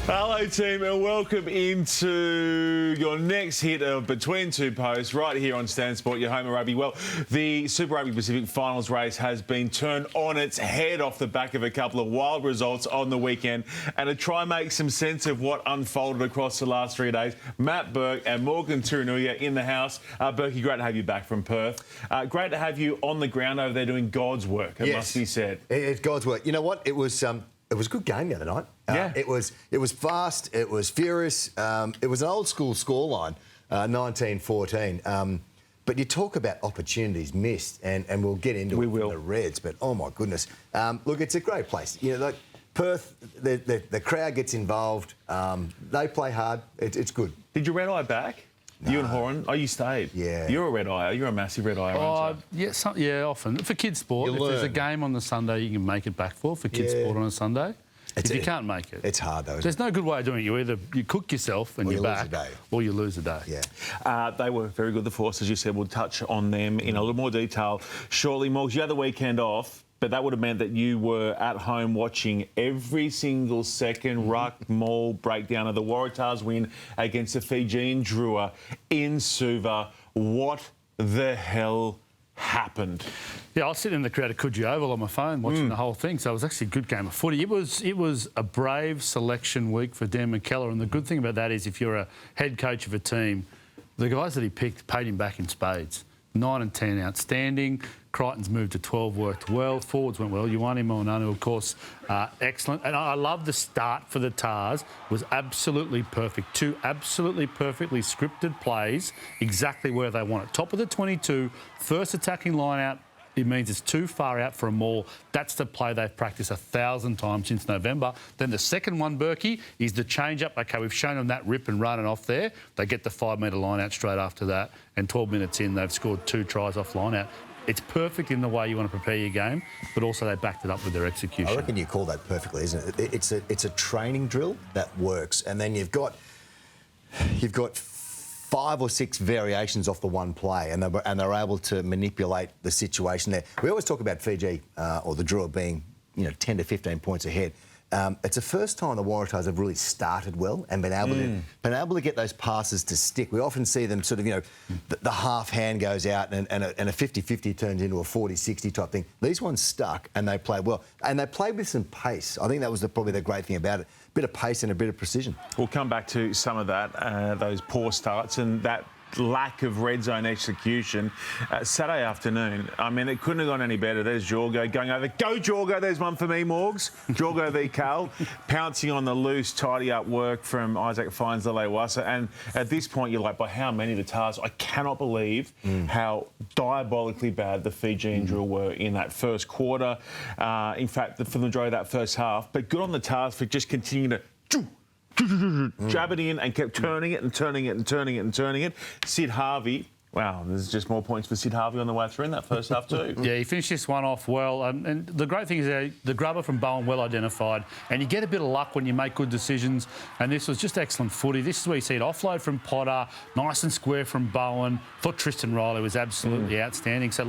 Hello team and welcome into your next hit of Between Two Posts right here on Stan Sport, your home of rugby. Well, the Super Rugby Pacific finals race has been turned on its head off the back of a couple of wild results on the weekend, and to try and make some sense of what unfolded across the last 3 days, Matt Burke and Morgan Turinui are in the house. Berkey, great to have you back from Perth. Great to have you on the ground over there doing God's work, it must be said. It's God's work. You know what? It was a good game the other night. It was fast. It was furious. It was an old school scoreline, 19-14. But you talk about opportunities missed, and we'll get into it from the Reds. But oh my goodness, look, it's a great place. You know, like Perth, the crowd gets involved. They play hard. It's good. Did you red eye back? No. You and Horan? Oh, you stayed. Yeah. You're a red eye. You're a massive red eye, aren't you? Yeah, often. For kids' sport, if there's a game on the Sunday you can make it back for kids' sport on a Sunday. If you can't make it. It's hard, though. There's no good way of doing it. You cook yourself and you're back, or you lose a day. Yeah. They were very good, the Force, as you said. We'll touch on them in a little more detail shortly. Morgs, you had the weekend off, but that would have meant that you were at home watching every single second ruck maul breakdown of the Waratahs win against the Fijian Drua in Suva. What the hell happened? Yeah, I was sitting in the crowd at Coogee Oval on my phone watching the whole thing, so it was actually a good game of footy. It was a brave selection week for Dan McKellar, and the good thing about that is if you're a head coach of a team, the guys that he picked paid him back in spades. 9 and 10 outstanding. Crichton's moved to 12 worked well. Forwards went well. Ioane Moananu, of course, excellent. And I love the start for the Tars. It was absolutely perfect. 2 absolutely perfectly scripted plays, exactly where they want it. Top of the 22, first attacking line out. It means it's too far out for a maul. That's the play they've practiced 1,000 times since November. Then the second one, Berkey, is the change-up. OK, we've shown them that rip and run and off there. They get the 5-metre line out straight after that. And 12 minutes in, they've scored 2 tries off line out. It's perfect in the way you want to prepare your game, but also they backed it up with their execution. I reckon you call that perfectly, isn't it? It's a training drill that works, and then you've got 5 or 6 variations off the one play, and they're able to manipulate the situation there. We always talk about Fiji or the Drua being 10 to 15 points ahead. It's the first time the Waratahs have really started well and been able to get those passes to stick. We often see them sort of, the half hand goes out and a 50-50 turns into a 40-60 type thing. These ones stuck and they played well. And they played with some pace. I think that was probably the great thing about it. A bit of pace and a bit of precision. We'll come back to some of that, those poor starts and that lack of red zone execution. Saturday afternoon, I mean, it couldn't have gone any better. There's Jorgo going over. Go, Jorgo. There's one for me, Morgs. Jorgo v. Cal. Pouncing on the loose, tidy up work from Isaac Fines Lewasa. And at this point, you're like, by how many of the Tars? I cannot believe how diabolically bad the Fijian Drua were in that first quarter. In fact, for the majority of that first half. But good on the Tars for just continuing to jab it in and kept turning it and turning it and turning it and turning it. Sid Harvey, wow, there's just more points for Sid Harvey on the way through in that first half too. Yeah, he finished this one off well. And the great thing is the grubber from Bowen well identified. And you get a bit of luck when you make good decisions. And this was just excellent footy. This is where you see it offload from Potter, nice and square from Bowen. Thought Tristan Riley was absolutely outstanding. So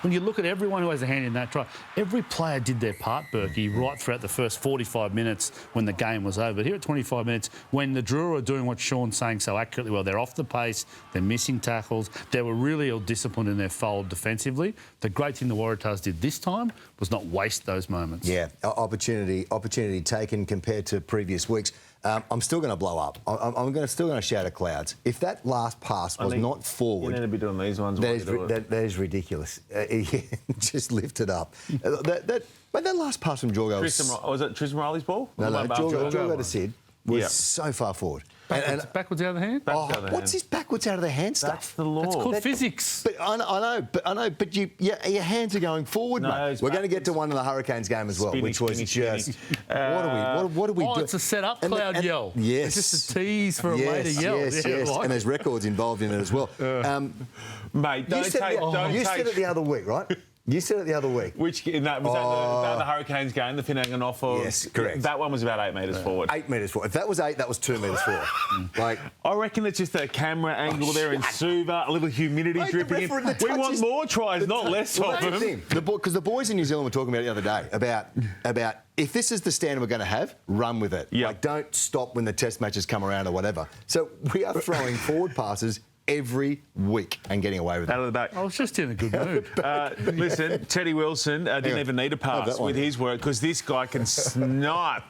when you look at everyone who has a hand in that try, every player did their part, Berkey, right throughout the first 45 minutes when the game was over. But here at 25 minutes, when the Drua are doing what Sean's saying so accurately well, they're off the pace, they're missing tackles, they were really ill-disciplined in their fold defensively. The great thing the Waratahs did this time was not waste those moments. Yeah, opportunity taken compared to previous weeks. I'm still going to blow up. I'm still going to shout at clouds. If that last pass was not forward... You need to be doing these ones. That is ridiculous. Just lift it up. But that last pass from Jorgo... Was it Tristan Riley's ball? No, Jorgo to Sid was so far forward. Backwards out of the hand? What's this backwards out of the hand stuff? That's the law. That's called physics. But I know. But your hands are going forward, mate. We're going to get to one in the Hurricanes game as well, which was just... What do we do? Oh, it's a set-up cloud yell. Yes. It's just a tease for a later yell. Yes. And there's records involved in it as well. Mate, you said it the other week, right? You said it the other week. Was that the Hurricanes game, the Finnegan off of... Yes, correct. That one was about 8 metres forward. 8 metres forward. If that was 8, that was 2 metres forward. I reckon it's just a camera angle there in Suva, a little humidity dripping in. We want more tries, not less of them. Because the boys in New Zealand were talking about it the other day, about if this is the standard we're going to have, run with it. Yep. Like, don't stop when the test matches come around or whatever. So we are throwing forward passes every week and getting away with it. Out of the back. I was just in a good mood. Listen, Teddy Wilson didn't even need a pass with his work because this guy can snipe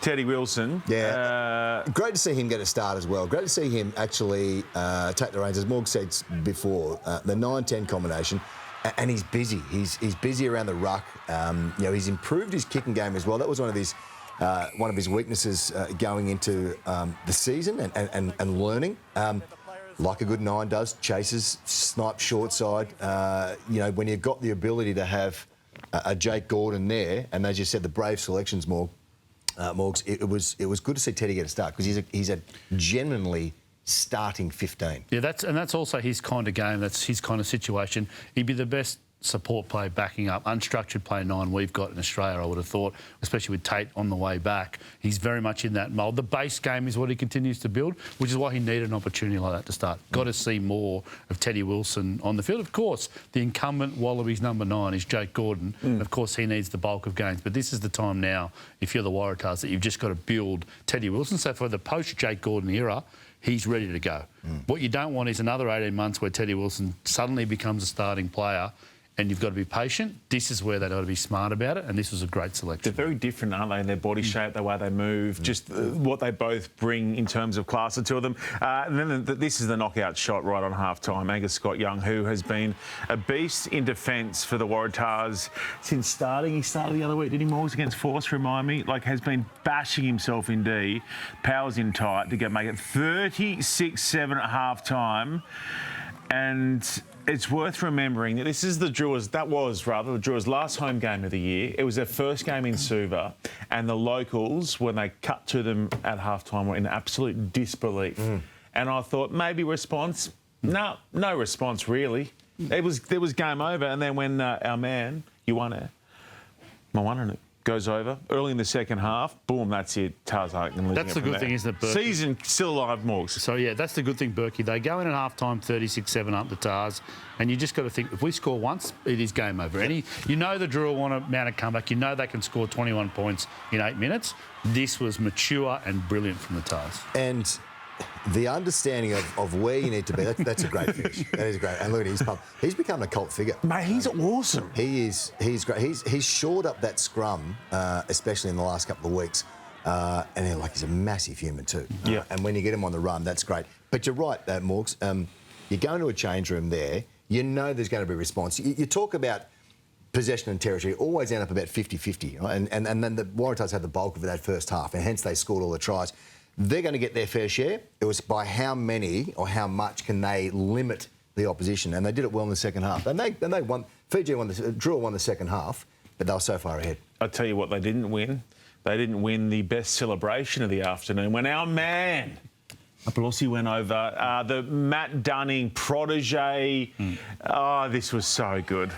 Teddy Wilson. Yeah. Great to see him get a start as well. Great to see him actually take the reins. As Morg said before, the 9-10 combination. And he's busy. He's busy around the ruck. He's improved his kicking game as well. That was one of his weaknesses going into the season and learning. Like a good 9 does, chases, snipe short side. When you've got the ability to have a Jake Gordon there, and as you said, the brave selections, Morgs, it was good to see Teddy get a start because he's a genuinely starting 15. Yeah, that's also his kind of game. That's his kind of situation. He'd be the best support play backing up unstructured play 9 we've got in Australia, I would have thought, especially with Tate on the way back. He's very much in that mould. The base game is what he continues to build, which is why he needed an opportunity like that to start. Got to see more of Teddy Wilson on the field. Of course, the incumbent Wallabies number 9 is Jake Gordon. Of course, he needs the bulk of games. But this is the time now, if you're the Waratahs, that you've just got to build Teddy Wilson. So for the post-Jake Gordon era, he's ready to go. What you don't want is another 18 months where Teddy Wilson suddenly becomes a starting player and you've got to be patient. This is where they've got to be smart about it, and this was a great selection. They're very different, aren't they, in their body shape, the way they move, just what they both bring in terms of class to them. And then this is the knockout shot right on half-time. Angus Scott-Young, who has been a beast in defence for the Waratahs since starting. He started the other week, did he, Morgs, against Force, remind me? Has been bashing himself in D. Powers in tight to make it 36-7 at half-time. And it's worth remembering that this is the Drua's last home game of the year. It was their first game in Suva, and the locals, when they cut to them at halftime, were in absolute disbelief. And I thought maybe response. No response really. There was game over, and then when our man Maloney goes over early in the second half, boom, that's it. Tarzan. That's the good thing, isn't it, Burke? Season still alive, Morgs. So, yeah, that's the good thing, Burkey. They go in at half-time 36-7 up the Tars, and you just got to think, if we score once, it is game over. The Drua want to mount a comeback. You know they can score 21 points in 8 minutes. This was mature and brilliant from the Tars. And the understanding of where you need to be, that's a great finish. That is great. And look at his pump. He's become a cult figure. Mate, he's awesome. He's great. He's shored up that scrum, especially in the last couple of weeks. And he's a massive human too. Yeah. And when you get him on the run, that's great. But you're right, Morgs. You go into a change room there, you know there's going to be a response. You talk about possession and territory, always end up about 50-50. Right? And then the Waratahs had the bulk of that first half, and hence they scored all the tries. They're going to get their fair share. It was by how many or how much can they limit the opposition, and they did it well in the second half. And they won. Drua won the second half, but they were so far ahead. I'll tell you what they didn't win. They didn't win the best celebration of the afternoon when our man Pelosi went over. The Matt Dunning protege. Oh, this was so good.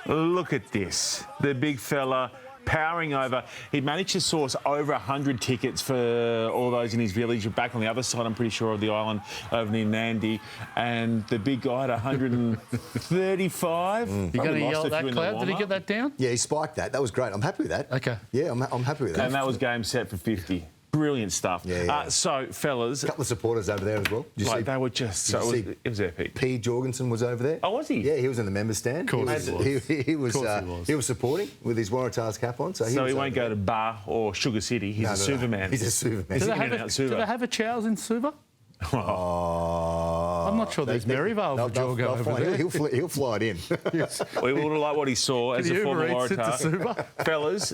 Look at this. The big fella powering over. He managed to source over 100 tickets for all those in his village. Back on the other side, I'm pretty sure, of the island over near Nandi. And the big guy had 135. You're going to yell at that, Cloud? Did he get that down? Yeah, he spiked that. That was great. I'm happy with that. OK. Yeah, I'm happy with that. And that was game set for 50. Brilliant stuff. Yeah. So, fellas... A couple of supporters over there as well. They were just... it was epic. P. Jorgensen was over there. Oh, was he? Yeah, he was in the members' stand. Of course he was supporting with his Waratahs cap on. So he won't go to Bar or Sugar City. He's a Suva man. He's a Suva man. Do they have a Chows in Suva? Oh, I'm not sure there's Maryvale for Jorgo over there. He'll fly it in. We would have liked what he saw as a former Waratah. Fellas,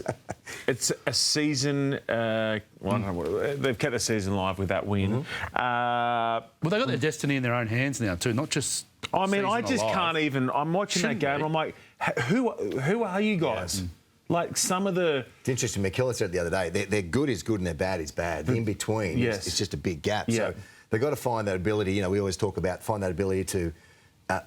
it's a season... they've kept the season live with that win. Well, they've got their destiny in their own hands now too, not just... I mean, I just can't even... I'm watching that game, I'm like, who are you guys? Like some of the... It's interesting, McKellar said it the other day, their good is good and their bad is bad. The in-between, it's just a big gap. Yeah. So they've got to find that ability, we always talk about, find that ability to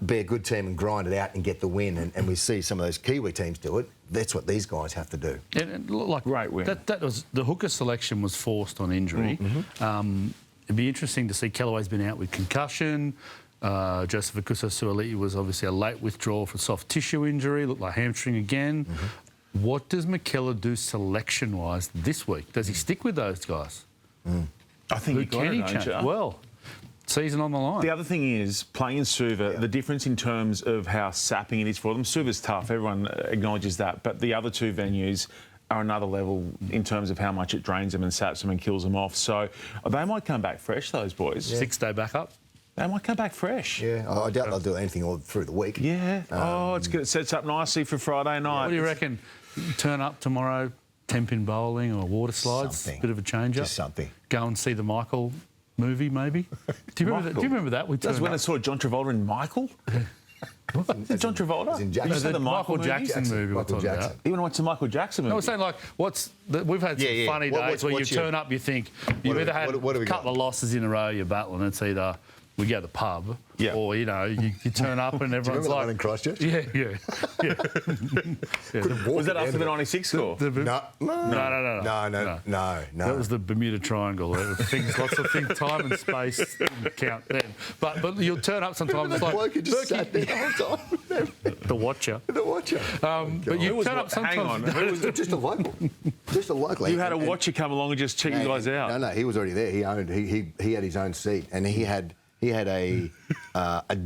be a good team and grind it out and get the win. And we see some of those Kiwi teams do it. That's what these guys have to do. And great win. That was... The hooker selection was forced on injury. It'd be interesting to see Kellaway's been out with concussion. Joseph Akusa-Suaalii was obviously a late withdrawal for soft tissue injury, looked like hamstring again. What does McKellar do selection-wise this week? Does he stick with those guys? I think you got Can he it, don't change? you? Well, season on the line. The other thing is, playing in Suva, the difference in terms of how sapping it is for them. Suva's tough, everyone acknowledges that, but the other two venues are another level in terms of how much it drains them and saps them and kills them off. So they might come back fresh, those boys. 6-day backup. They might come back fresh. Yeah, I doubt they'll do anything all through the week. Yeah. It's good. It sets up nicely for Friday night. What do you reckon? Turn up tomorrow, 10-pin bowling or water slides? Something. Bit of a change-up? Just something. Go and see the Michael movie, maybe? Do you remember that? Do you remember that? That's when I saw John Travolta and Michael. Is it John Travolta? In Jackson. You said the Michael Jackson movie. Michael Jackson. You want to watch the Michael Jackson movie? I was saying, like, we've had some funny days where you turn up, you think you've either had a couple of losses in a row, you're battling. It's either we go to the pub, or you turn up and everyone's like, one in Christchurch? Yeah. Was that after the 96 score? No. That was the Bermuda Triangle. Lots of things, time and space didn't count then. But you'll turn up sometimes. It's like bloke who just sat there the whole time. The watcher. But you turn up sometimes. Hang on. Just a local. Just a local. You had a watcher come along and just check you guys out. No, he was already there. He had his own seat, and he had a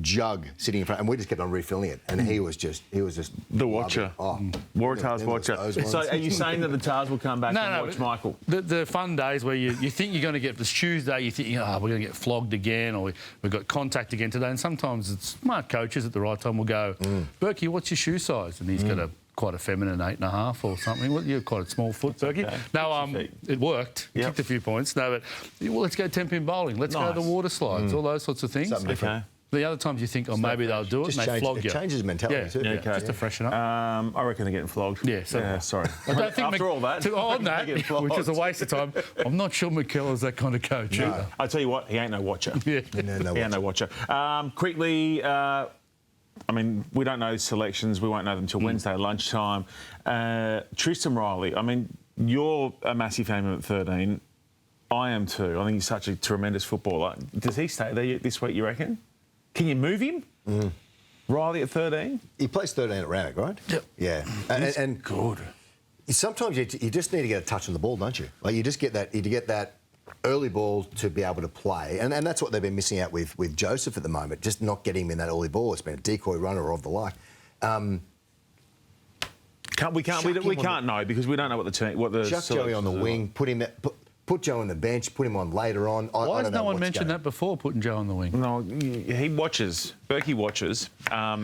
jug sitting in front, and we just kept on refilling it. And he was just The watcher. Waratahs watcher. So are you saying that the Tars will come back and watch Michael? The fun days where you think you're going to get this Tuesday, you think, we're going to get flogged again, or we've got contact again today. And sometimes it's smart coaches at the right time will go, Berkey, what's your shoe size? And he's got quite a feminine 8.5 or something. Well, you're quite a small foot, Berkey. Okay. No, it worked. Yep. Kicked a few points. No, but let's go 10-pin bowling. Let's go to the water slides. All those sorts of things. Something different. The other times you think, maybe they'll do it, and they flog you. It changes mentality too. Yeah, just to freshen up. I reckon they're getting flogged. Yeah, sorry. I don't think After all that, on that, which is a waste of time, I'm not sure McKellar's that kind of coach either. I tell you what, he ain't no watcher. Yeah. He ain't no watcher. Quickly, we don't know selections. We won't know them until Wednesday lunchtime. Tristan Riley, you're a massive fan of him at 13. I am too. I think he's such a tremendous footballer. Does he stay there this week, you reckon? Can you move him? Riley at 13? He plays 13 at Randwick, right? Yep. Yeah. And good. Sometimes you just need to get a touch on the ball, don't you? Like you just get that early ball to be able to play. And that's what they've been missing out with Joseph at the moment, just not getting him in that early ball. It's been a decoy runner or of the like. We can't know because we don't know what the team. Chuck Joey on the wing, put Joe on the bench, put him on later on. Why has no one mentioned that before, putting Joe on the wing? No, he watches. Berkey watches.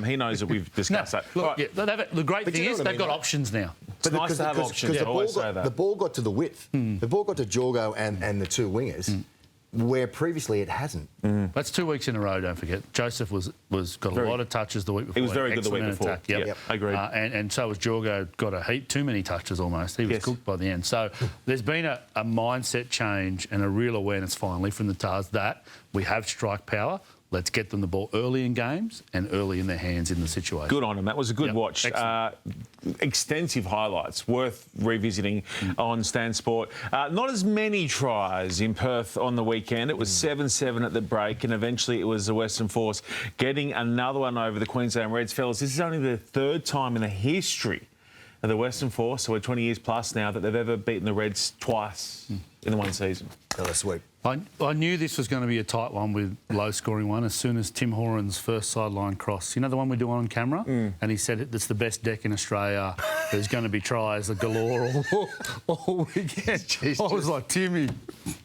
He knows that we've discussed that. Look, the great thing is they've got options now. It's nice to have options. I always say that. The ball got to the width. The ball got to Jorgo and the two wingers, where previously it hasn't. That's 2 weeks in a row, don't forget. Joseph got a lot of touches the week before. He was very good the week before. Yep. Agreed. And so was Jorgo, got a heap too many touches almost. He was cooked by the end. So there's been a mindset change and a real awareness finally from the Tars that we have strike power. Let's get them the ball early in games and early in their hands in the situation. Good on him. That was a good watch. Extensive highlights, worth revisiting on Stan Sport. Not as many tries in Perth on the weekend. It was 7-7 at the break, and eventually it was the Western Force getting another one over the Queensland Reds. Fellas, this is only the third time in the history of the Western Force, so we're 20 years plus now, that they've ever beaten the Reds twice in the one season. That's sweet. I knew this was going to be a tight one with low-scoring one as soon as Tim Horan's first sideline cross. You know the one we do on camera? And he said it's the best deck in Australia. There's going to be tries galore all weekend. Jeez, I was like, Timmy,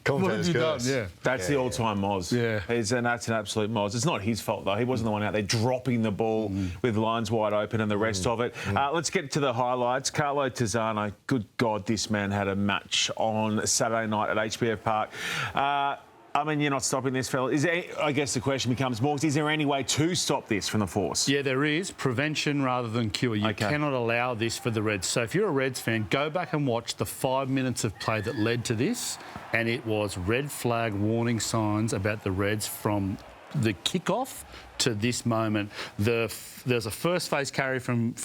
what have you done? Yeah. That's the all-time Moz. Yeah. That's an absolute Moz. It's not his fault, though. He wasn't the one out there dropping the ball with lines wide open and the rest of it. Let's get to the highlights. Carlo Tizzano, good God, this man had a match on Saturday night at HBF Park. You're not stopping this, fella. I guess the question becomes, Morgs, is there any way to stop this from the Force? Yeah, there is. Prevention rather than cure. You cannot allow this for the Reds. So if you're a Reds fan, go back and watch the 5 minutes of play that led to this, and it was red flag warning signs about the Reds from the kickoff to this moment. There's a first phase carry from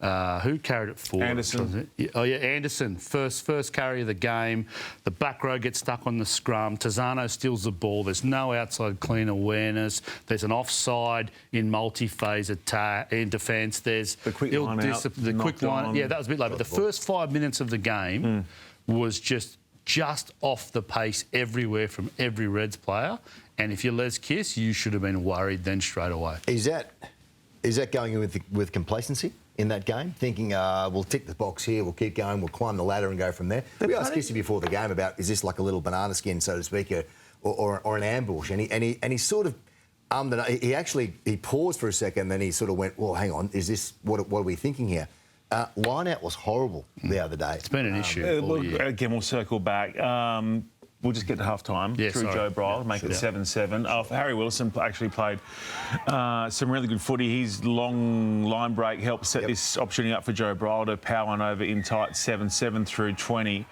Who carried it forward? Anderson. Oh, yeah, Anderson. First carry of the game. The back row gets stuck on the scrum. Tazzano steals the ball. There's no outside clean awareness. There's an offside in multi-phase attack, in defence. There's the quick line out. The quick line. Yeah, that was a bit late. But the first 5 minutes of the game was just off the pace everywhere from every Reds player. And if you're Les Kiss, you should have been worried then straight away. Is that going in with complacency in that game? Thinking, we'll tick the box here, we'll keep going, we'll climb the ladder and go from there? We asked Kissy before the game about, is this like a little banana skin, so to speak, or an ambush? And he sort of he paused for a second, then he sort of went, well, hang on, is this, what are we thinking here? Line out was horrible the other day. It's been an issue all year. Again, we'll circle back. We'll just get to half-time through Joe Bryle, make it 7-7. Harry Wilson actually played some really good footy. His long line break helped set this opportunity up for Joe Bryle to power one over in tight 7-7 through 20.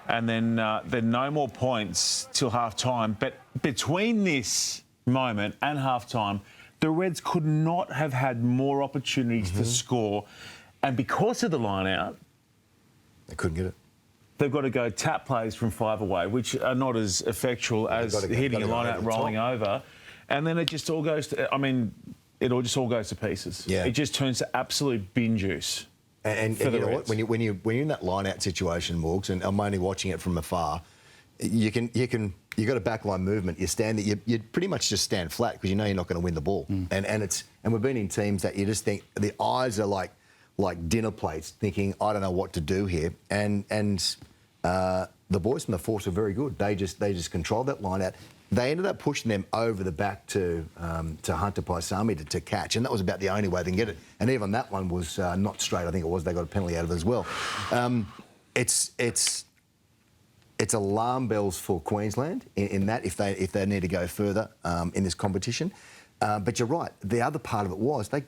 And then no more points till half-time. But between this moment and half-time, the Reds could not have had more opportunities to score. And because of the line-out, they couldn't get it. They've got to go tap plays from 5 away, which are not as effectual as hitting a line out and rolling over. And then it just all goes to, it all just all goes to pieces. Yeah. It just turns to absolute bin juice. And you know what? When you're in that line out situation, Morgs, and I'm only watching it from afar, you got a backline movement. You stand there, you pretty much just stand flat because you know you're not going to win the ball. And we've been in teams that you just think the eyes are like dinner plates, thinking I don't know what to do here. And the boys from the Force are very good. They just controlled that line out. They ended up pushing them over the back to Hunter Paisami to catch, and that was about the only way they can get it. And even that one was not straight. I think it was. They got a penalty out of it as well. It's alarm bells for Queensland in that if they need to go further in this competition. But you're right. The other part of it was they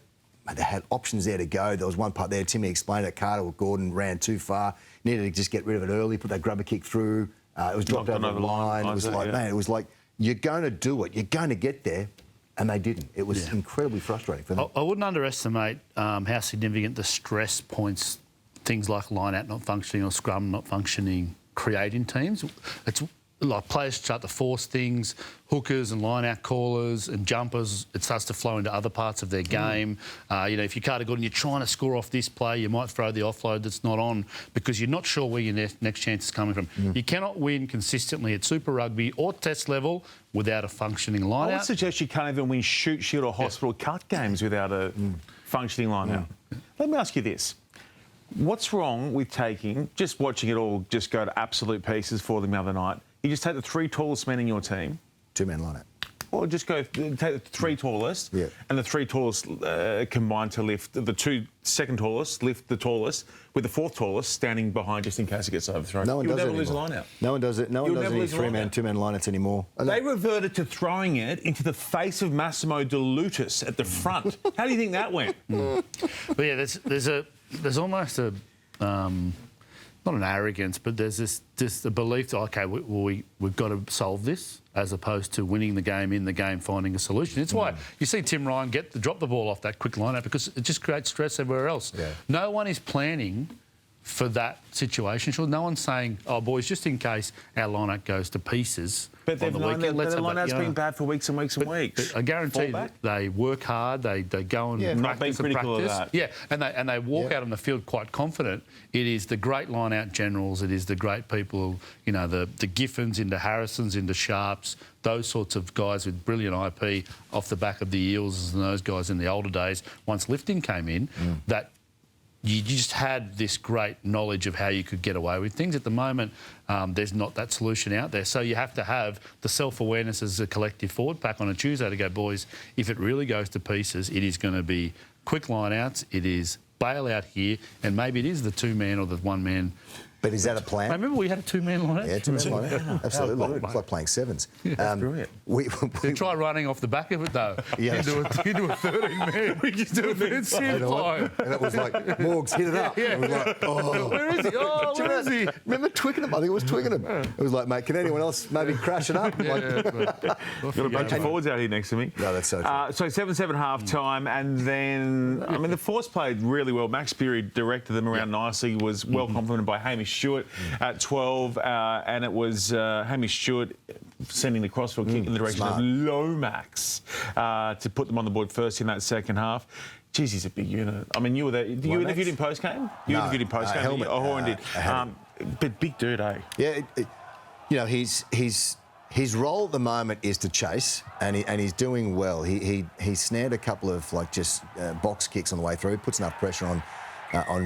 had options there to go. There was one part there, Timmy explained it, Carter or Gordon ran too far, needed to just get rid of it early, put that grubber kick through. It was dropped over the line. It was like, man, it was like, you're going to do it, you're going to get there, and they didn't. It was incredibly frustrating for them. I wouldn't underestimate how significant the stress points, things like line-out not functioning or scrum not functioning, create in teams. It's like players start to force things, hookers and line-out callers and jumpers. It starts to flow into other parts of their game. If you're Carter Gordon, you're trying to score off this play, you might throw the offload that's not on because you're not sure where your next chance is coming from. You cannot win consistently at Super Rugby or Test level without a functioning line-out. I would suggest you can't even win shoot, shield or hospital cut games without a functioning line-out. Let me ask you this. What's wrong with just watching it all just go to absolute pieces for them the other night? You just take the 3 tallest men in your team. 2-man line-out. Or just take the 3 tallest, and the 3 tallest combine to lift the 2 second tallest, lift the tallest, with the 4th tallest standing behind just in case it gets overthrown. No one does it anymore. Lose a line-out. No one does it. No one does any 3-man, 2-man line-outs anymore. They reverted to throwing it into the face of Massimo De Lutis at the front. How do you think that went? But yeah, there's almost a not an arrogance, but there's just a belief that, OK, we've got to solve this as opposed to winning the game in the game, finding a solution. It's why you see Tim Ryan drop the ball off that quick line-out because it just creates stress everywhere else. Yeah. No one is planning for that situation. Sure, no one's saying, oh, boys, just in case our line-out goes to pieces. But they've known that the line-out's been bad for weeks and weeks and weeks. I guarantee that they work hard, they go and practice and practice. Yeah, and they walk out on the field quite confident. It is the great line-out generals, it is the great people, the Giffins into Harrisons, into Sharps, those sorts of guys with brilliant IP off the back of the Eels and those guys in the older days, once lifting came in, that you just had this great knowledge of how you could get away with things. At the moment, there's not that solution out there. So you have to have the self-awareness as a collective forward pack on a Tuesday to go, boys, if it really goes to pieces, it is going to be quick line-outs, it is bail out here, and maybe it is the 2-man or the 1-man But is that a I plan? remember we had a two-man line. Yeah, two-man line. Absolutely. It's like playing sevens. Brilliant. They try running off the back of it, though. Yeah. You do a 13-man. We just do a defensive line. And it was like, Morgs, hit it up. Yeah. It was like, oh. Where is he? Oh, where is he? Remember Twickenham? I think it was Twickenham. It was like, mate, can anyone else maybe crash it up? Got a bunch of forwards out here next to me. No, that's so true. So 7-7 half time, and then, I mean, the Force played really well. Max Beery directed them around nicely, was well complimented by Hamish Stewart at 12, and it was Hamish Stewart sending the crossfield kick in the direction of Lomax to put them on the board first in that second half. Jeez, he's a big unit. I mean, you were there. You interviewed him post-game? You interviewed him post-game? Helmet. Horan did. But big dude, eh? Yeah, you know, his role at the moment is to chase, and he's doing well. He snared a couple of just box kicks on the way through. Puts enough pressure on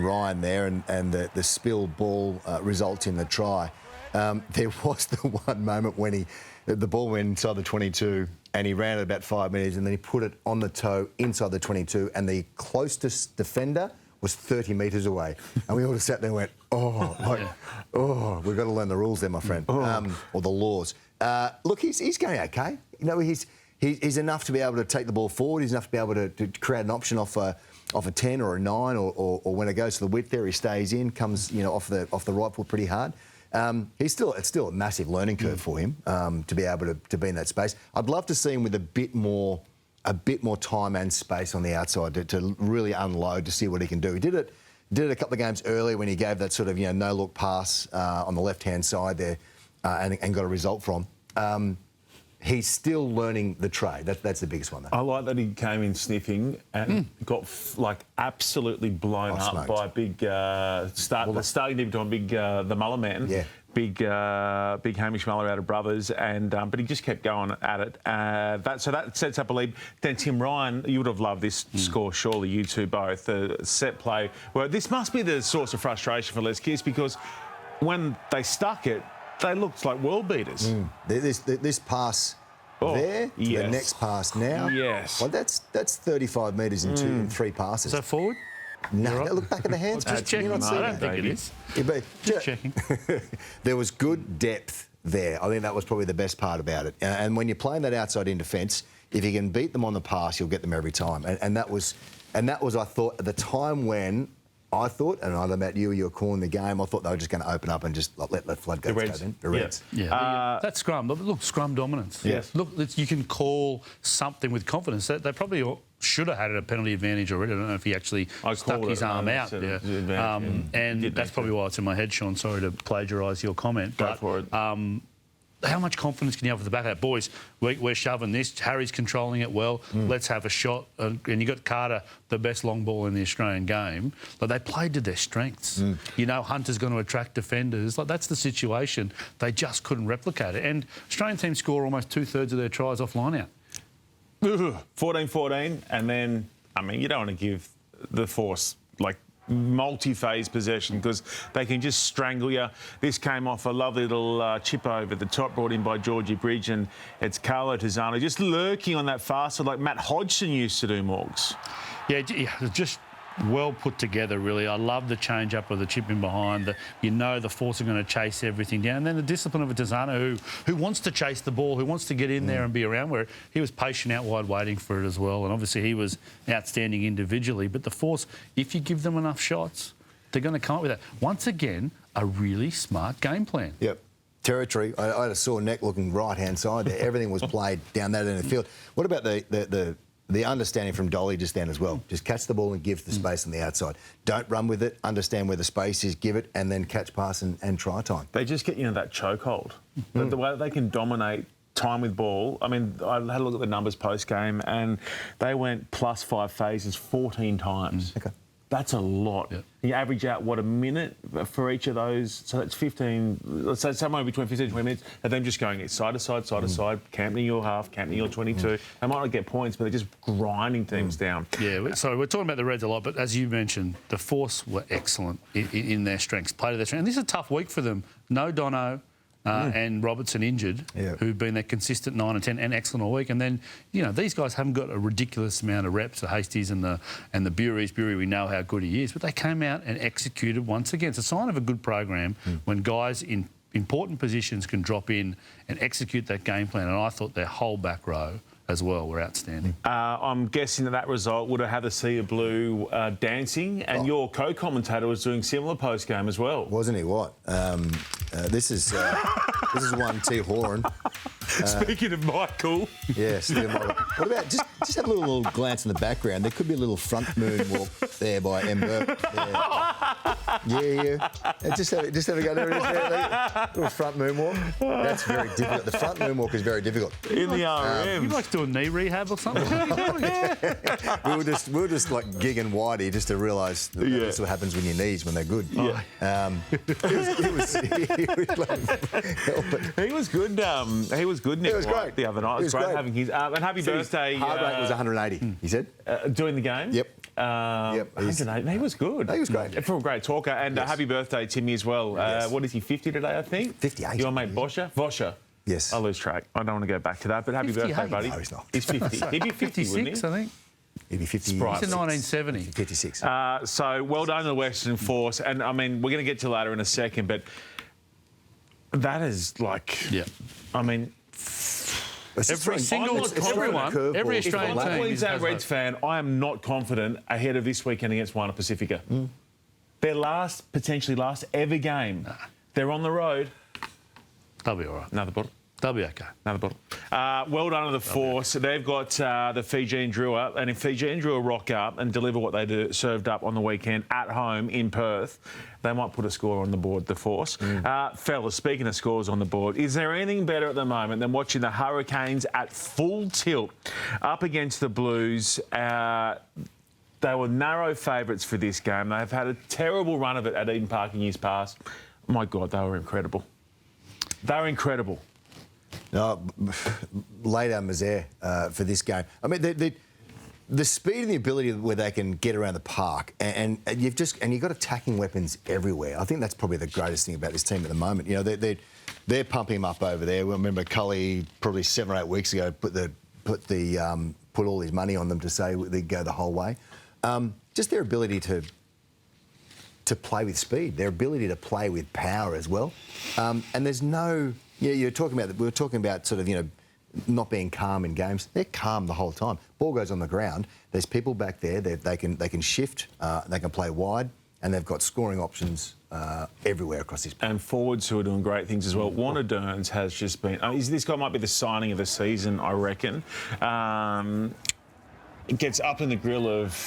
Ryan there, and the spilled ball results in the try. There was the one moment when the ball went inside the 22, and he ran it about 5 minutes, and then he put it on the toe inside the 22, and the closest defender was 30 metres away. And we all just sat there and went, we've got to learn the rules there, my friend, or the laws. Look, he's going okay. You know, he's enough to be able to take the ball forward. He's enough to be able to create an option off a 10 or a 9, or when it goes to the width there, he stays in, comes off the right foot pretty hard. It's still a massive learning curve for him to be able to be in that space. I'd love to see him with a bit more time and space on the outside to really unload, to see what he can do. He did it a couple of games earlier when he gave that sort of no-look pass on the left-hand side there and got a result from. He's still learning the trade. That's the biggest one, though. I like that he came in sniffing and got absolutely blown up smoked. by a big starting team time, the Muller man. Yeah. Big Hamish Muller out of Brothers, and but he just kept going at it. So that sets up a lead. Then Tim Ryan, you would have loved this score, surely, you two both. The set play. Well, this must be the source of frustration for Les Kiss, because when they stuck it, they looked like world beaters. This pass there, yes. the next pass now. Yes. Well, that's 35 metres in three passes. Is that forward? No, look back at the hands. Just checking. You're not seeing I don't that. think it is. Yeah, but Just checking. There was good depth there. I think that was probably the best part about it. And when you're playing that outside in defence, if you can beat them on the pass, you'll get them every time. And that was, I thought, at the time when I thought, and I don't know about you were calling the game, I thought they were just going to open up and just let floodgates go then. The Reds. Yeah. That scrum. Look, scrum dominance. Yes. Look, you can call something with confidence. They probably should have had a penalty advantage already. I don't know if he actually stuck his arm out. Yeah. And that's probably why it's in my head, Sean. Sorry to plagiarise your comment. Go for it. How much confidence can you have with the back of that? Boys, we're shoving this. Harry's controlling it well. Let's have a shot. And you got Carter, the best long ball in the Australian game. But they played to their strengths. Hunter's going to attract defenders. That's the situation. They just couldn't replicate it. And Australian teams score almost 2/3 of their tries off line out. 14-14, and then, I mean, you don't want to give the Force, multi-phase possession, because they can just strangle you. This came off a lovely little chip over the top brought in by Georgie Bridge, and it's Carlo Tizzano just lurking on that faster like Matt Hodgson used to do, Morgs. Yeah, just well put together, really. I love the change-up of the chip in behind. The Force are going to chase everything down. And then the discipline of a Tizzano who wants to chase the ball, who wants to get in there and be around, where he was patient out wide waiting for it as well. And obviously he was outstanding individually. But the Force, if you give them enough shots, they're going to come up with that. Once again, a really smart game plan. Yep. Territory. I had a sore neck looking right-hand side there. Everything was played down that end of the field. What about the understanding from Dolly just then as well? Just catch the ball and give the space on the outside. Don't run with it. Understand where the space is, give it, and then catch, pass, and try time. They just get, that chokehold. The way that they can dominate time with ball. I mean, I had a look at the numbers post-game, and they went +5 phases 14 times. Okay. That's a lot. Yep. You average out, a minute for each of those? So that's 15, let's say somewhere between 15 and 20 minutes, and them just going side to side, side to side, camping your half, camping your 22. They might not get points, but they're just grinding teams down. Yeah, so we're talking about the Reds a lot, but as you mentioned, the Force were excellent in their strengths, played to their strengths. And this is a tough week for them. No Dono. and Robertson injured, who've been their consistent 9 and 10 and excellent all week. And then, these guys haven't got a ridiculous amount of reps, the Hasties and the Buries. Bury, we know how good he is, but they came out and executed once again. It's a sign of a good program when guys in important positions can drop in and execute that game plan. And I thought their whole back row as well were outstanding. I'm guessing that result would have had the Sea of Blue dancing, and your co-commentator was doing similar post-game as well. Wasn't he? What? This is one T. Horan. Speaking of Michael. Yes. What about just have a little glance in the background? There could be a little front moon walk there by M. Burke. Yeah. Just have a go there. A little front moon walk. That's very difficult. The front moon walk is very difficult. In the RM. You like doing knee rehab or something? we were just like gigging Whitey just to realise that's what happens when your knees when they're good. Yeah. He was good. He was good, Nick. It was great. The other night. It was great having his. And happy birthday. Heart rate was 180. He said. Doing the game. Yep. 180. He was good. He was great. For a great talker. And happy birthday, Timmy, as well. Yes. What is he? 50 today, I think. 58. Your mate Vosha. Yes. I lose track. I don't want to go back to that, but happy 58. birthday, buddy. No, he's not. He's 50. He'd be 50, wouldn't he? 56, I think. He'd be 50. He's in 1970. 56. So well done to the Western Force. And, I mean, we're going to get to later in a second, but that is like... Yeah. I mean... Every Australian If I'm a team Queensland Reds fan, I am not confident ahead of this weekend against Waratahs Pacifica. Their potentially last ever game. They're on the road. They'll be all right. Another bottle. They'll be okay. Another bottle. Well done to the Force. They've got the Fijian Drua, and if Fijian Drua rock up and deliver what they served up on the weekend at home in Perth, they might put a score on the board, the Force. Fellas, speaking of scores on the board, is there anything better at the moment than watching the Hurricanes at full tilt up against the Blues? They were narrow favourites for this game. They've had a terrible run of it at Eden Park in years past. My God, they were incredible. They were incredible. No, lay down Mazaire for this game. I mean, the speed and the ability where they can get around the park, and you've got attacking weapons everywhere. I think that's probably the greatest thing about this team at the moment. They're pumping him up over there. I remember Cully probably 7 or 8 weeks ago put all his money on them to say they'd go the whole way. Just their ability to play with speed, their ability to play with power as well, and there's no. Yeah, we were talking about sort of, not being calm in games. They're calm the whole time. Ball goes on the ground. There's people back there. They can shift. They can play wide, and they've got scoring options everywhere across this. And forwards who are doing great things as well. Warner Dearns has just been. This guy might be the signing of the season, I reckon. It gets up in the grill of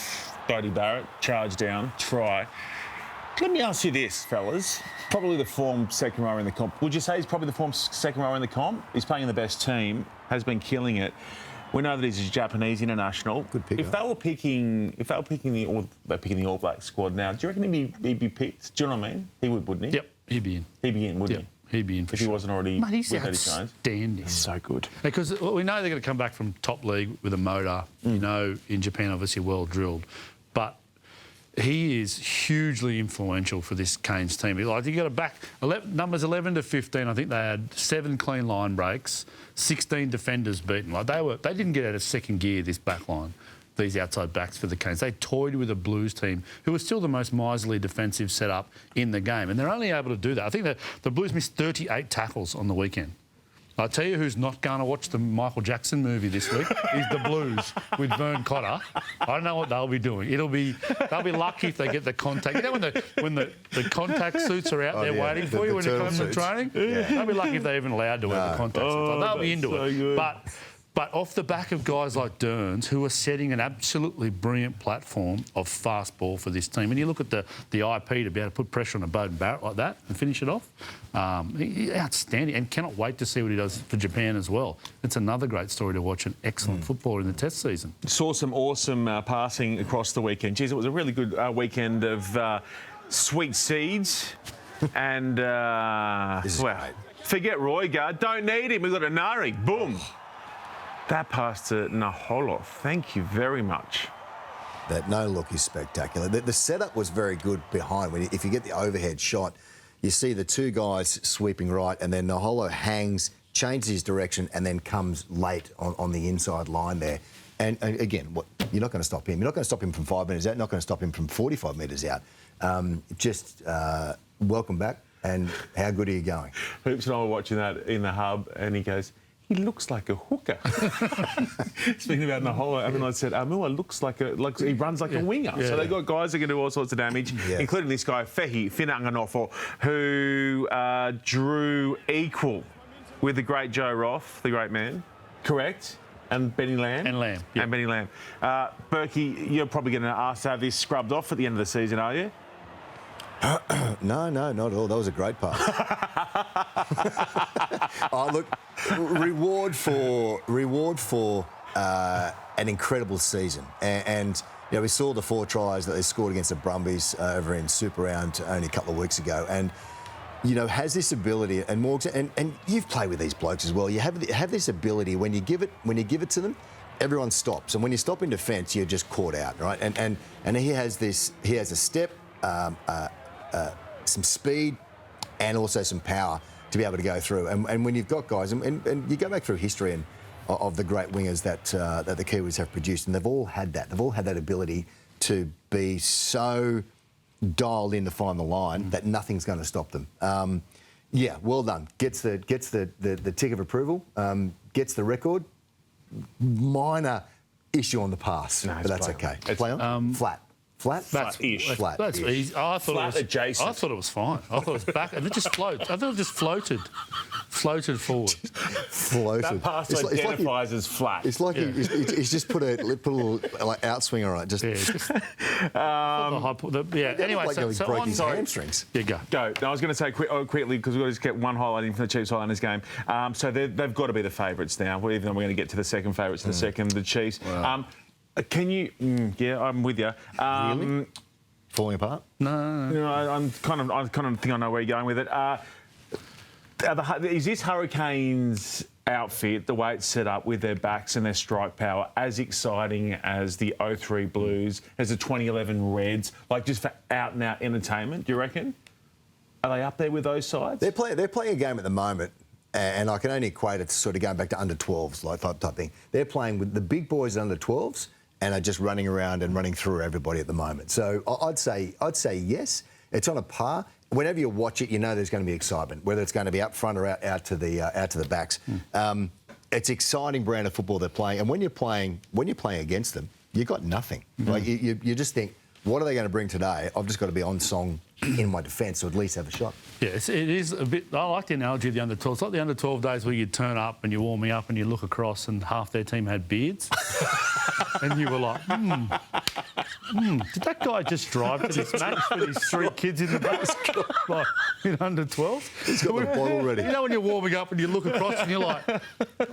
Bodie Barrett, charge down, try. Let me ask you this, fellas. Probably the form second rower in the comp. Would you say he's probably the form second rower in the comp? He's playing in the best team, has been killing it. We know that he's a Japanese international. Good pick. If they were picking the All Black squad now, do you reckon he'd be picked? Do you know what I mean? He would, wouldn't he? Yep, he'd be in. He'd be in, wouldn't he? He'd be in for if sure. he wasn't already Mate, he's with Eddie Jones. outstanding. He's so good. Because we know they're going to come back from top league with a motor. In Japan, obviously well drilled. But he is hugely influential for this Canes team. Like, you got to back numbers 11 to 15. I think they had 7 clean line breaks, 16 defenders beaten. Like, they didn't get out of second gear, this back line, these outside backs for the Canes. They toyed with a Blues team who was still the most miserly defensive setup in the game, and they're only able to do that. I think that the Blues missed 38 tackles on the weekend. I'll tell you who's not going to watch the Michael Jackson movie this week is the Blues with Vern Cotter. I don't know what they'll be doing. They'll be lucky if they get the contact. You know when the contact suits are out there waiting for you when you come from training? Yeah. They'll be lucky if they're even allowed to wear the contact suits. They'll be into it. Good. But off the back of guys like Dearns, who are setting an absolutely brilliant platform of fast ball for this team, and you look at the IP to be able to put pressure on a Bowden Barrett like that and finish it off, outstanding, and cannot wait to see what he does for Japan as well. It's another great story to watch an excellent footballer in the Test season. Saw some awesome passing across the weekend. Geez, it was a really good weekend of sweet seeds and, forget Roygaard. Don't need him. We've got Anari. Boom. That pass to Naholov. Thank you very much. That no look is spectacular. The setup was very good behind. If you get the overhead shot, you see the two guys sweeping right, and then Naholo hangs, changes his direction, and then comes late on the inside line there. And again, you're not going to stop him. You're not going to stop him from 5 metres out. You're not going to stop him from 45 metres out. Welcome back. And how good are you going? Hoops and I were watching that in the hub, and he goes, he looks like a hooker. Speaking about Naholo, I said, Mua looks like he runs like a winger. Yeah. So they've got guys that can do all sorts of damage, including this guy, Whina Nganofo, who drew equal with the great Joe Roth, the great man. Correct? And Benny Lamb. And Lamb. Yep. And Benny Lamb. Berkey, you're probably going to ask to have this scrubbed off at the end of the season, are you? No, not at all. That was a great part. Look, reward for an incredible season, and we saw the 4 tries that they scored against the Brumbies over in Super Round only a couple of weeks ago, and has this ability, and Morgan, and you've played with these blokes as well. You have this ability when you give it to them, everyone stops, and when you stop in defence, you're just caught out, right? And he has a step. Some speed and also some power to be able to go through. And when you've got guys, and you go back through history of the great wingers that the Kiwis have produced, and they've all had that. They've all had that ability to be so dialed in to find the line that nothing's going to stop them. Well done. Gets the tick of approval. Gets the record. Minor issue on the pass, but that's okay. Play on. Flat. Flat-ish. Flat. That's easy. I thought Flat adjacent. I thought it was fine. I thought it was back, and it just floated. I thought it just floated forward. Floated. That pass identifies as flat. It's like he's just put a little outswinger on it. Anyway, like so broke on. his hamstrings. Yeah, go. Go. No, I was going to say quickly, because we've got to just get one highlighting from the Chiefs Highlanders game. So they've got to be the favourites now, even though we're going to get to the second favourites in a second, the Chiefs. Wow. Can you... yeah, I'm with you. Really? Falling apart? No. I kind of think I know where you're going with it. Is this Hurricanes outfit, the way it's set up with their backs and their strike power, as exciting as the 03 Blues, as the 2011 Reds, like just for out-and-out entertainment, do you reckon? Are they up there with those sides? They're playing a game at the moment, and I can only equate it to sort of going back to under-12s, like type thing. They're playing with the big boys under-12s, and are just running around and running through everybody at the moment. So I'd say yes. It's on a par. Whenever you watch it, you know there's going to be excitement, whether it's going to be up front or out to the backs. It's exciting brand of football they're playing, and when you're playing against them, you've got nothing. Like you just think, what are they going to bring today? I've just got to be on song in my defence, or at least have a shot. Yes, it is a bit... I like the analogy of the under-12. It's like the under-12 days where you turn up and you're warming up and you look across and half their team had beards. And you were like, did that guy just drive to this match with his 3 kids in the back? Like, in under-12? He's got the bottle ready. You know when you're warming up and you look across and you're like,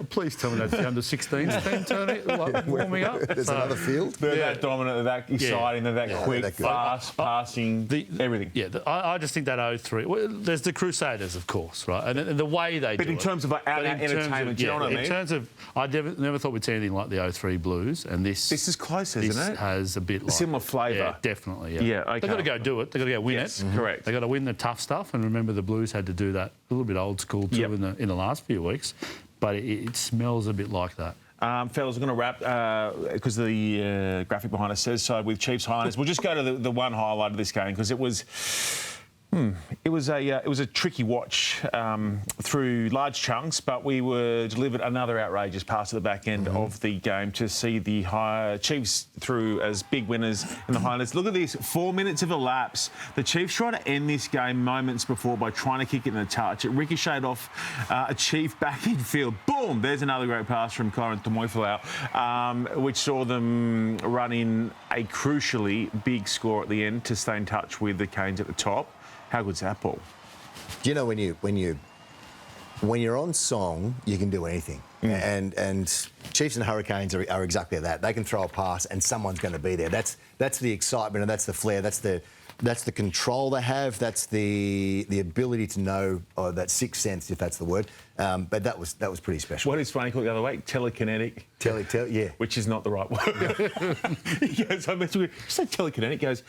please tell me that's the under-16s team turning, warming up. There's another field. They're that dominant, they're that exciting, they're that quick, they're that good. fast, passing, everything. Yeah, I just think that 03... Well, there's the Crusaders, of course, right? And the way they do it. But in terms of out-and-out entertainment, do you know what I mean? In terms of... I never thought we'd see anything like the 03 Blues, and this is close, isn't it? This has a bit like... similar flavour. Yeah, definitely, yeah. Yeah, okay. They've got to go do it. They've got to go win it. Correct. They've got to win the tough stuff, and remember the Blues had to do that a little bit old school too in the last few weeks, but it smells a bit like that. Fellas, we're going to wrap because the graphic behind us says so with Chiefs Highlanders. We'll just go to the one highlight of this game because it was a tricky watch through large chunks, but we were delivered another outrageous pass at the back end of the game to see the Chiefs through as big winners in the Highlanders. Look at this, 4 minutes of elapse. The Chiefs tried to end this game moments before by trying to kick it in a touch. It ricocheted off a Chief back in field. Boom! There's another great pass from Kyron Tomoifalau, which saw them run in a crucially big score at the end to stay in touch with the Canes at the top. How good's that, Paul? Do you know when you're on song, you can do anything, and Chiefs and Hurricanes are exactly that. They can throw a pass and someone's going to be there. That's the excitement and that's the flair. That's That's the control they have. That's the ability to know, that sixth sense, if that's the word. But that was pretty special. What is funny called the other week? Telekinetic. Yeah. Which is not the right word. He goes, I mentioned, you say telekinetic. He goes,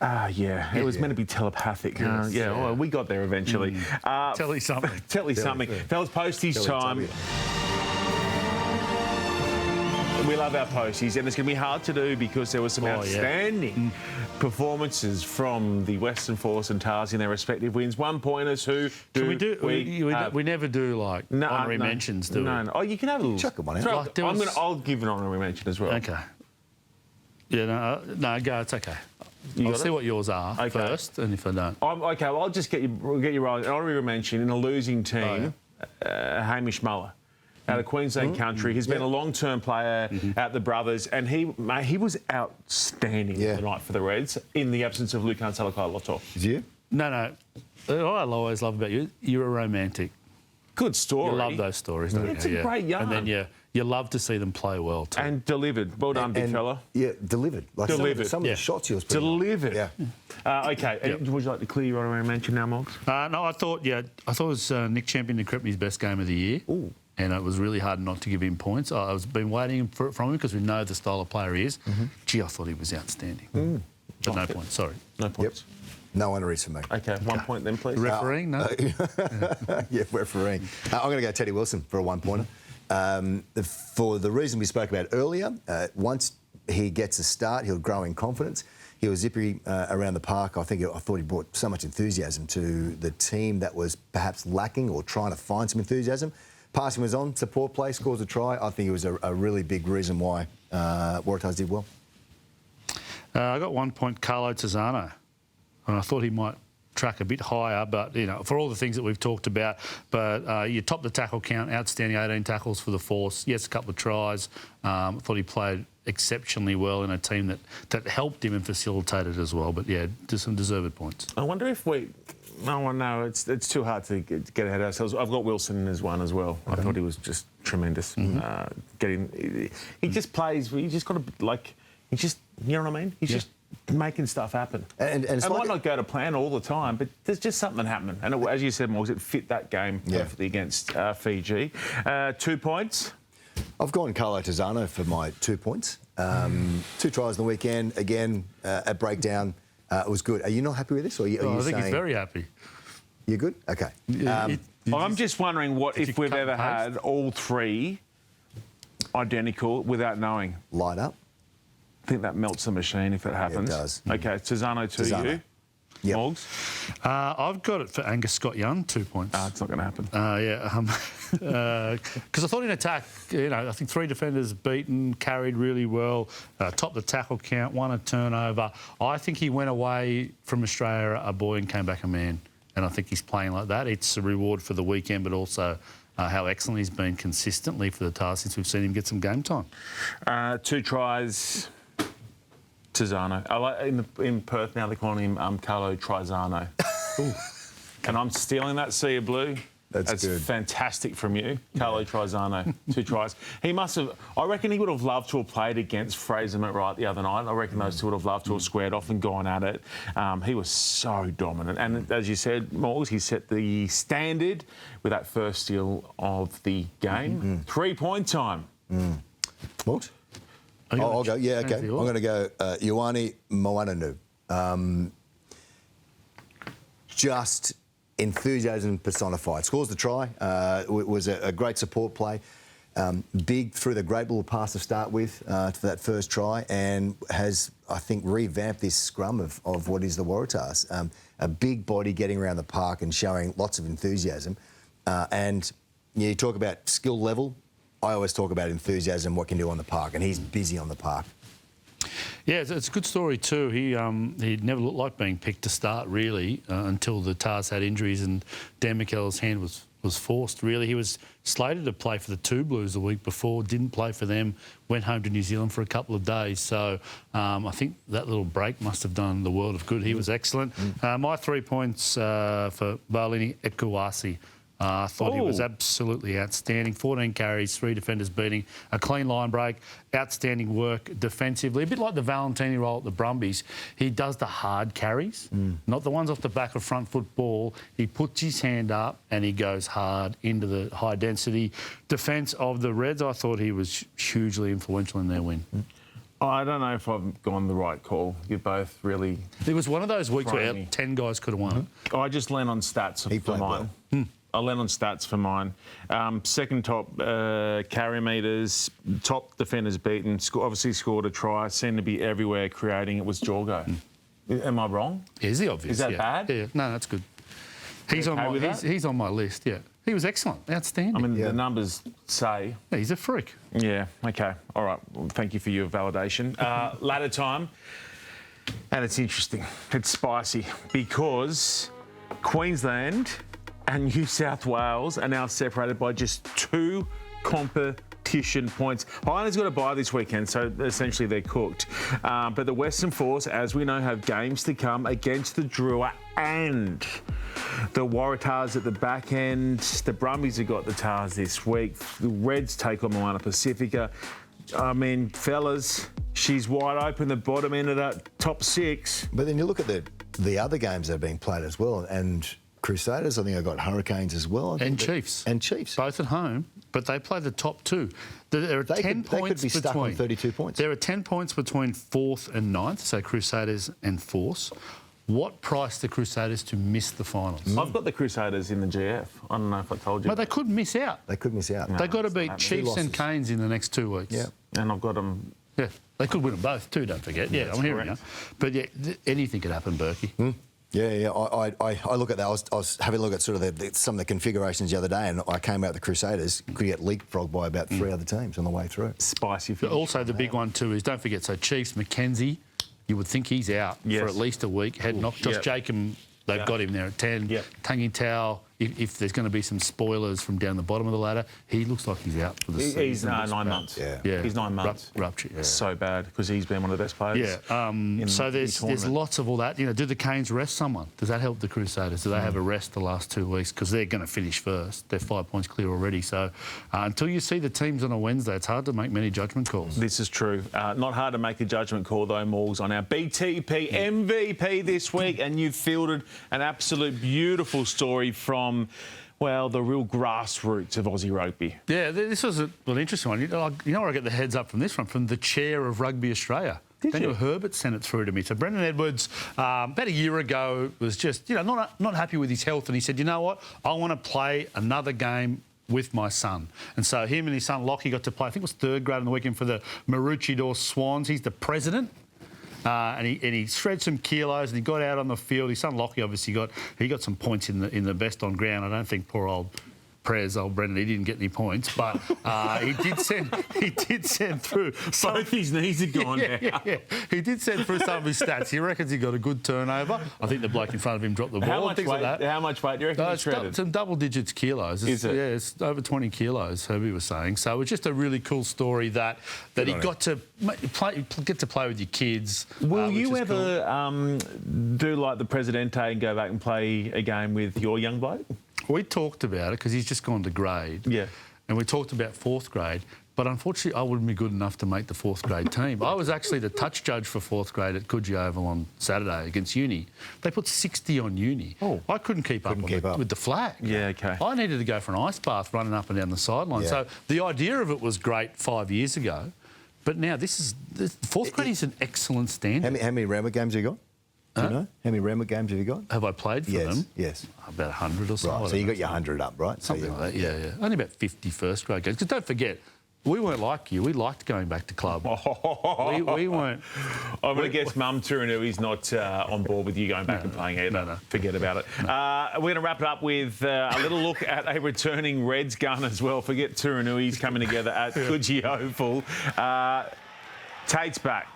yeah, it was meant to be telepathic. Yes, Well, we got there eventually. Tell you something. Tell you something. Fellas, posties time. We love our posties, and it's going to be hard to do because there were some outstanding performances from the Western Force and Tars in their respective wins. 1-pointers who do we never do like honorary mentions, do we? No. Oh, you can have a little. Chuck them one out. I'll give an honorary mention as well. Okay. Yeah, no, go. It's okay. I'll see what yours are first, and if I don't, okay. Well, I'll just get you rolling. An honorary mention in a losing team, Hamish Muller. Out of Queensland country. He's been a long-term player at the Brothers, and he was outstanding the night for the Reds in the absence of Lukan Salakaia-Loto. Is you? No. What I always love about you, you're a romantic. Good story. You love those stories, don't you? It's a great yarn. And then you love to see them play well too. And delivered. Well done, big fella. Yeah, delivered. Like Delivered. Some of the shots he was putting Delivered. Yeah. Okay. Would you like to clear your honorary mention now, Moggs? No, I thought it was Nick Champion and Crepney's best game of the year. Ooh. And it was really hard not to give him points. I've been waiting for it from him because we know the style of player he is. Gee, I thought he was outstanding. But no points, sorry. No points. No honoraries for me. Okay, 1 point then, please. Refereeing, no? Yeah, refereeing. I'm going to go Teddy Wilson for a 1-pointer. For the reason we spoke about earlier, once he gets a start, he'll grow in confidence. He was zippy around the park. I thought he brought so much enthusiasm to the team that was perhaps lacking or trying to find some enthusiasm. Passing was on, support play, scores a try. I think it was a really big reason why Waratahs did well. I got 1 point, Carlo Tizzano. And I thought he might track a bit higher, but, for all the things that we've talked about. But you top the tackle count, outstanding 18 tackles for the Force. Yes, a couple of tries. I thought he played exceptionally well in a team that helped him and facilitated as well. But, yeah, some deserved points. I wonder if no, it's too hard to get ahead of ourselves. I've got Wilson as one as well. I thought he was just tremendous. He just plays. You just got to you know what I mean? He's just making stuff happen. And it might not go to plan all the time, but there's just something happening. And as you said, Morgs, it fit that game perfectly against Fiji. 2 points. I've gone Carlo Tizzano for my 2 points. 2 tries on the weekend. Again, at breakdown. It was good. Are you not happy with this? Or are you I think saying he's very happy. You're good? OK. I'm just wondering if we've ever had all three identical without knowing. Light up. I think that melts the machine if it happens. It does. OK, Tizzano to you. Yep. Morgs? I've got it for Angus Scott-Young, 2 points. It's not going to happen. Because I thought in attack, I think 3 defenders beaten, carried really well, topped the tackle count, won a turnover. I think he went away from Australia a boy and came back a man. And I think he's playing like that. It's a reward for the weekend, but also how excellent he's been consistently for the Tars since we've seen him get some game time. 2 tries. Tizzano. In Perth now they're calling him Carlo Trizano. And I'm stealing that Sea of Blue. That's good. Fantastic from you, Carlo Trizano. 2 tries. He must have. I reckon he would have loved to have played against Fraser McWright the other night. I reckon those two would have loved to have squared off and gone at it. He was so dominant, and as you said, Morgs, he set the standard with that first steal of the game. 3 point time. Morgs? I'll go. Yeah, OK. I'm going to go Ioane Moananu. Just enthusiasm personified. Scores the try. Was a great support play. Big through the great little pass to start with for that first try, and has, I think, revamped this scrum of what is the Waratahs. A big body getting around the park and showing lots of enthusiasm. And you talk about skill level. I always talk about enthusiasm, what can do on the park, and he's busy on the park. Yeah, it's a good story too. He never looked like being picked to start, really, until the Tars had injuries and Dan McKellar's hand was forced, really. He was slated to play for the 2 Blues the week before, didn't play for them, went home to New Zealand for a couple of days. So I think that little break must have done the world of good. He was excellent. My 3 points for Maloney Ekuasi. I thought he was absolutely outstanding. 14 carries, 3 defenders beating, a clean line break, outstanding work defensively. A bit like the Valentini role at the Brumbies. He does the hard carries, not the ones off the back of front foot ball. He puts his hand up and he goes hard into the high-density defence of the Reds. I thought he was hugely influential in their win. I don't know if I've gone the right call. You both really... It was one of those weeks where me. 10 guys could have won it. I just lean on stats for mine. Well. I lean on stats for mine. Second top carry meters, top defenders beaten, obviously scored a try, seemed to be everywhere creating. It was Jorgo. Am I wrong? Is he obvious? Is that bad? Yeah, no, that's good. He's on my list, yeah. He was excellent, outstanding. I mean, the numbers say... Yeah, he's a freak. Yeah, OK. All right. Well, thank you for your validation. Ladder time. And it's interesting. It's spicy because Queensland and New South Wales are now separated by just 2 competition points. Highlanders got a bye this weekend, so essentially they're cooked. But the Western Force, as we know, have games to come against the Drua and the Waratahs at the back end. The Brumbies have got the Tars this week. The Reds take on Moana Pacifica. I mean, fellas, she's wide open, the bottom end of that top 6. But then you look at the other games that are being played as well, and Crusaders, I think I've got Hurricanes as well. And Chiefs. And Chiefs. Both at home, but they play the top 2. There are 10 points they could be stuck on 32 points. There are 10 points between 4th and 9th, so Crusaders and Force. What price the Crusaders to miss the finals? I've got the Crusaders in the GF. I don't know if I told you. But they could miss out. They could miss out. They've got to beat Chiefs and Canes in the next 2 weeks. Yeah. And I've got them... Yeah, they could win them both too, don't forget. Yeah, I'm hearing you. But yeah, anything could happen, Berkey. Yeah. I look at that. I was having a look at sort of some of the configurations the other day, and I came out the Crusaders could get leapfrogged by about 3 other teams on the way through. Spicy finish. Also, the big one too is don't forget. So Chiefs, McKenzie, you would think he's out for at least a week. Head knock. Josh Jacob, they've got him there at 10. Tangi Tau. If there's going to be some spoilers from down the bottom of the ladder, he looks like he's out for the season. He's 9 months. Yeah. He's 9 months. Rupture. Yeah. So bad because he's been one of the best players. Yeah. So there's lots of all that. You know, do the Canes rest someone? Does that help the Crusaders? Do they have a rest the last 2 weeks? Because they're going to finish first. They're 5 points clear already. So until you see the teams on a Wednesday, it's hard to make many judgment calls. This is true. Not hard to make a judgment call though, Morgs, on our BTP MVP this week, and you've fielded an absolute beautiful story from... well, the real grassroots of Aussie rugby. Yeah, this was an interesting one. You know where I get the heads up from this one? From the chair of Rugby Australia. Daniel Herbert sent it through to me. So Brendan Edwards, about a year ago, was just, not happy with his health, and he said, you know what, I want to play another game with my son. And so him and his son Lockie got to play, I think it was 3rd grade on the weekend for the Maroochydore Swans. He's the president. And he shred some kilos and he got out on the field. His son Lockie obviously got some points in the best on ground. I don't think poor old Prez, old Brendan, he didn't get any points, but he did send through. Both his knees are gone now. Yeah. He did send through some of his stats. He reckons he got a good turnover. I think the bloke in front of him dropped the ball. How much weight do you reckon he shredded? Some double digits kilos. Is it? Yeah, it's over 20 kilos, Herbie was saying. So it was just a really cool story that he got to play with your kids. Will you ever do like the Presidente and go back and play a game with your young bloke? We talked about it because he's just gone to grade. Yeah. And we talked about 4th grade. But unfortunately, I wouldn't be good enough to make the 4th grade team. I was actually the touch judge for 4th grade at Coogee Oval on Saturday against Uni. They put 60 on Uni. Oh. I couldn't keep up with the flag. Yeah, OK. I needed to go for an ice bath running up and down the sideline. Yeah. So the idea of it was great 5 years ago. But now this 4th grade is an excellent standard. How many Rammer games have you got? Do you know? How many Rammer games have you got? Have I played for them? Yes. About 100 or so. Right, so you got your 100 up, right? Something like that, yeah. Only about 50 first grade games. Because don't forget, we weren't like you. We liked going back to club. We weren't... I'm going to guess Mum Turinui's not on board with you going back and playing either. No. Forget about it. We're going to wrap it up with a little look at a returning Reds gun as well. Forget Turinui's coming together at Coogee Oval. Tate's back.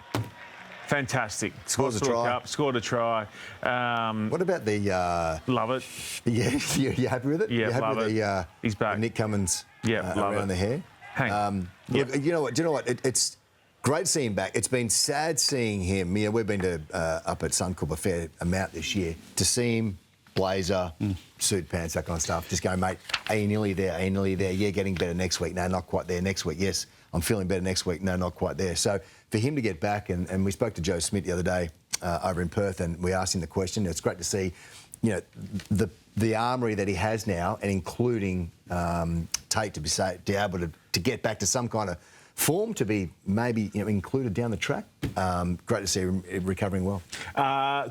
Fantastic. Scored a try. What about the... love it. Yeah, you happy with it? Yeah, you happy love with it. He's back. The Nick Cummins around the hair? Hang on. Look, you know what? It's great seeing him back. It's been sad seeing him. We've been to up at Suncorp a fair amount this year. To see him blazer, suit, pants, that kind of stuff. Just go, mate, are you nearly there? Are you nearly there? Yeah, getting better next week. No, not quite there next week. Yes, I'm feeling better next week. No, not quite there. So for him to get back, and we spoke to Joe Smith the other day over in Perth, and we asked him the question. It's great to see, the armoury that he has now, and including Tate to be able to get back to some kind of form, to be maybe included down the track. Great to see him recovering well.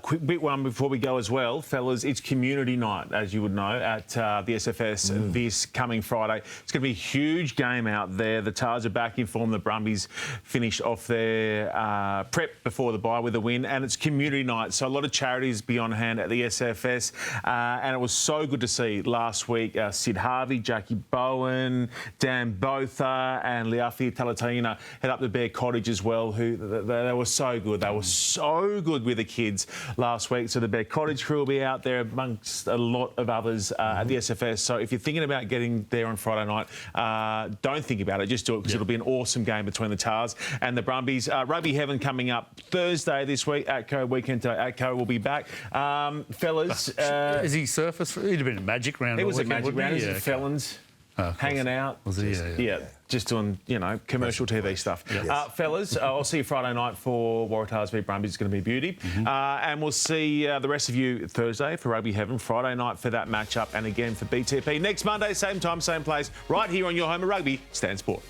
Quick bit one before we go as well, fellas. It's community night, as you would know, at the SFS this coming Friday. It's going to be a huge game out there. The Tars are back in form. The Brumbies finished off their prep before the bye with a win, and it's community night, so a lot of charities be on hand at the SFS. And it was so good to see last week Sid Harvey, Jackie Bowen, Dan Botha, and Liafi Talatayina head up to Bear Cottage as well, who they were so good. They were so good with the kids last week. So the Bear Cottage crew will be out there amongst a lot of others at the SFS. So if you're thinking about getting there on Friday night, don't think about it. Just do it, because it'll be an awesome game between the Tars and the Brumbies. Rugby Heaven coming up Thursday this week. Atco weekend today. Atco will be back. Fellas... is he surfaced? He'd have been a Magic round. It was a Magic round. Yeah, It was Felons. Hanging out. Was he? Yeah, just doing, commercial TV stuff. Yes. Fellas, I'll see you Friday night for Waratahs v Brumbies. It's going to be a beauty. And we'll see the rest of you Thursday for Rugby Heaven, Friday night for that matchup, and again for BTP next Monday, same time, same place, right here on your home of rugby, Stan Sport.